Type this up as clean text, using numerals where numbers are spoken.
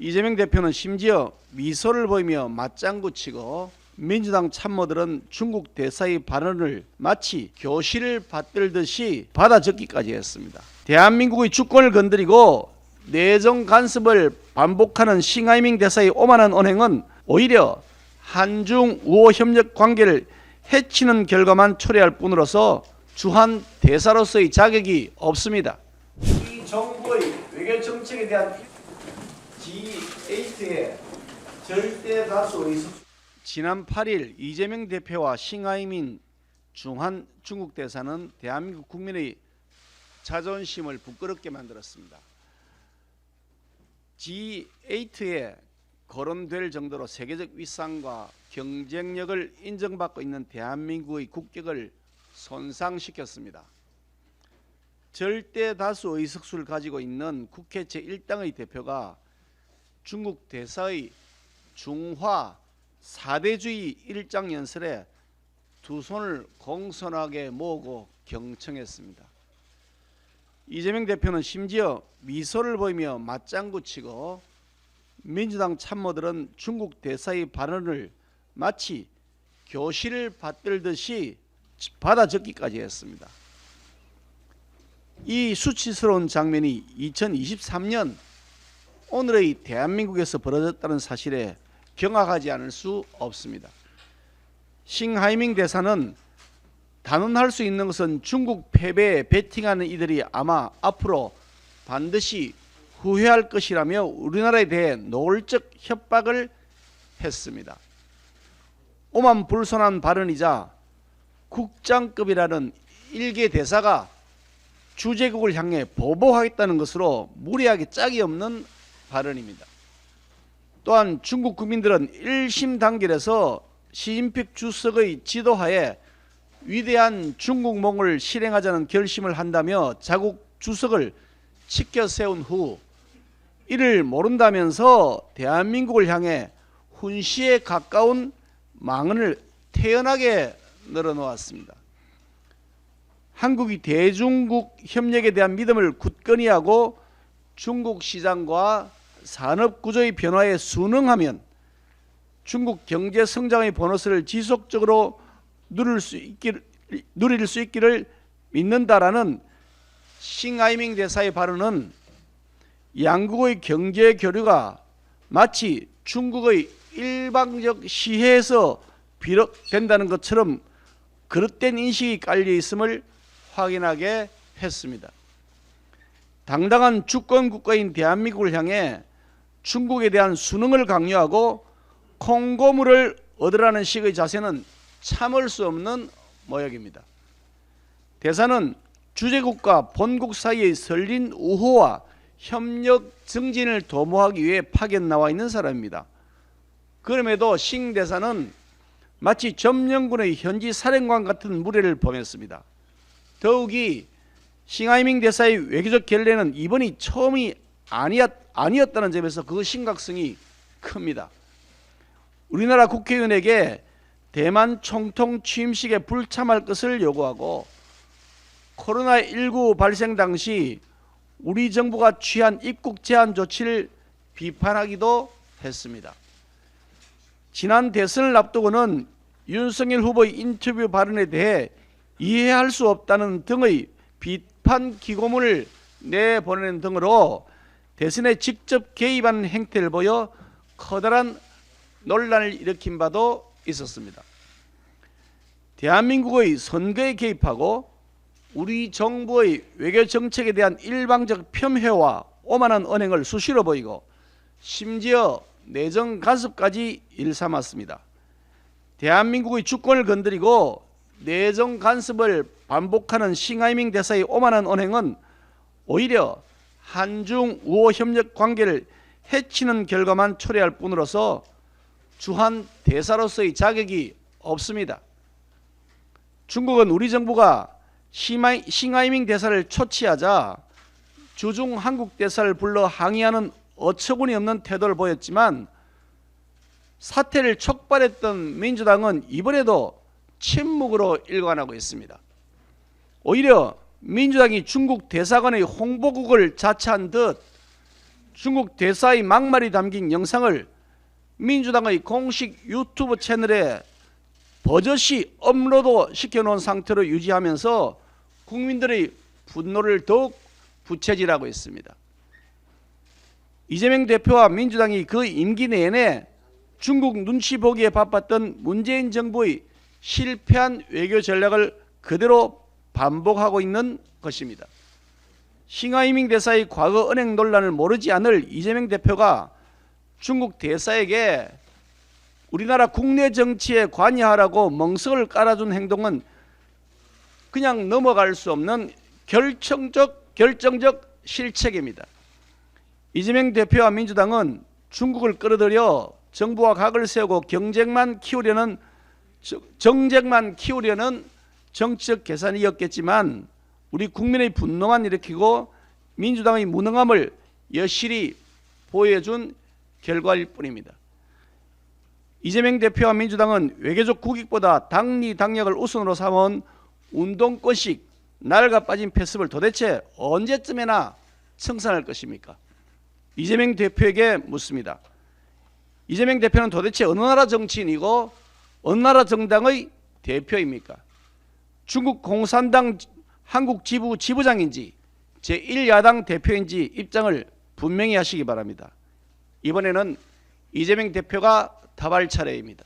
이재명 대표는 심지어 미소를 보이며 맞장구 치고 민주당 참모들은 중국 대사의 발언을 마치 교실을 받들듯이 받아 적기까지 했습니다. 대한민국의 주권을 건드리고 내정 간섭을 반복하는 싱하이밍 대사의 오만한 언행은 오히려 한중 우호 협력 관계를 해치는 결과만 초래할 뿐으로서 주한 대사로서의 자격이 없습니다. 이 정부의 외교 정책에 대한 G8의 절대 다수 의석. 지난 8일 이재명 대표와 싱하이밍 주한 중국 대사는 대한민국 국민의 자존심을 부끄럽게 만들었습니다. G8에 거론될 정도로 세계적 위상과 경쟁력을 인정받고 있는 대한민국의 국격을 손상시켰습니다. 절대 다수 의석수를 가지고 있는 국회 제1당의 대표가 중국 대사의 중화 4대주의 일장 연설에 두 손을 공손하게 모으고 경청했습니다. 이재명 대표는 심지어 미소를 보이며 맞장구 치고 민주당 참모들은 중국 대사의 발언을 마치 교실을 받들듯이 받아 적기까지 했습니다. 이 수치스러운 장면이 2023년 오늘의 대한민국에서 벌어졌다는 사실에 경악하지 않을 수 없습니다. 싱하이밍 대사는 단언할 수 있는 것은 중국 패배에 베팅하는 이들이 아마 앞으로 반드시 후회할 것이라며 우리나라에 대해 노골적 협박을 했습니다. 오만불손한 발언이자 국장급이라는 일개 대사가 주재국을 향해 보복하겠다는 것으로 무례하게 짝이 없는 발언입니다. 또한 중국 국민들은 1심 단결에서 시진핑 주석의 지도하에 위대한 중국몽을 실행하자는 결심을 한다며 자국 주석을 치켜 세운 후 이를 모른다면서 대한민국을 향해 훈시에 가까운 망언을 태연하게 늘어놓았습니다. 한국이 대중국 협력에 대한 믿음을 굳건히 하고 중국 시장과 산업구조의 변화에 순응하면 중국 경제 성장의 보너스를 지속적으로 누릴 수 있기를 믿는다라는 싱하이밍 대사의 발언은 양국의 경제 교류가 마치 중국의 일방적 시혜에서 비롯된다는 것처럼 그릇된 인식이 깔려 있음을 확인하게 했습니다. 당당한 주권 국가인 대한민국을 향해 중국에 대한 순응을 강요하고 콩고물을 얻으라는 식의 자세는 참을 수 없는 모욕입니다. 대사는 주재국과 본국 사이의 설린 우호와 협력 증진을 도모하기 위해 파견 나와 있는 사람입니다. 그럼에도 싱 대사는 마치 점령군의 현지 사령관 같은 무례를 범했습니다. 더욱이 싱하이밍 대사의 외교적 결례는 이번이 처음이 아니었다는 점에서 그 심각성이 큽니다. 우리나라 국회의원에게 대만 총통 취임식에 불참할 것을 요구하고 코로나19 발생 당시 우리 정부가 취한 입국 제한 조치를 비판하기도 했습니다. 지난 대선을 앞두고는 윤석열 후보의 인터뷰 발언에 대해 이해할 수 없다는 등의 비판 기고문을 내보내는 등으로 대선에 직접 개입하는 행태를 보여 커다란 논란을 일으킨 바도 있었습니다. 대한민국의 선거에 개입하고 우리 정부의 외교 정책에 대한 일방적 폄훼와 오만한 언행을 수시로 보이고 심지어 내정 간섭까지 일삼았습니다. 대한민국의 주권을 건드리고 내정 간섭을 반복하는 싱하이밍 대사의 오만한 언행은 오히려 한중 우호 협력 관계를 해치는 결과만 초래할 뿐으로서 주한 대사로서의 자격이 없습니다. 중국은 우리 정부가 싱하이밍 대사를 초치하자 주중 한국 대사를 불러 항의하는 어처구니 없는 태도를 보였지만 사태를 촉발했던 민주당은 이번에도 침묵으로 일관하고 있습니다. 오히려 민주당이 중국 대사관의 홍보국을 자처한 듯 중국 대사의 막말이 담긴 영상을 민주당의 공식 유튜브 채널에 버젓이 업로드 시켜놓은 상태로 유지하면서 국민들의 분노를 더욱 부채질하고 있습니다. 이재명 대표와 민주당이 그 임기 내내 중국 눈치 보기에 바빴던 문재인 정부의 실패한 외교 전략을 그대로 반복하고 있는 것입니다. 싱하이밍 대사의 과거 은행 논란을 모르지 않을 이재명 대표가 중국 대사에게 우리나라 국내 정치에 관여하라고 멍석을 깔아준 행동은 그냥 넘어갈 수 없는 결정적 실책입니다. 이재명 대표와 민주당은 중국을 끌어들여 정부와 각을 세우고 정쟁만 키우려는 정치적 계산이었겠지만 우리 국민의 분노만 일으키고 민주당의 무능함을 여실히 보여준 결과일 뿐입니다. 이재명 대표와 민주당은 외교적 국익보다 당리당략을 우선으로 삼은 운동권식 낡아 빠진 패습을 도대체 언제쯤에나 청산할 것입니까? 이재명 대표에게 묻습니다. 이재명 대표는 도대체 어느 나라 정치인이고 어느 나라 정당의 대표입니까? 중국 공산당 한국 지부 지부장인지 제1야당 대표인지 입장을 분명히 하시기 바랍니다. 이번에는 이재명 대표가 답할 차례입니다.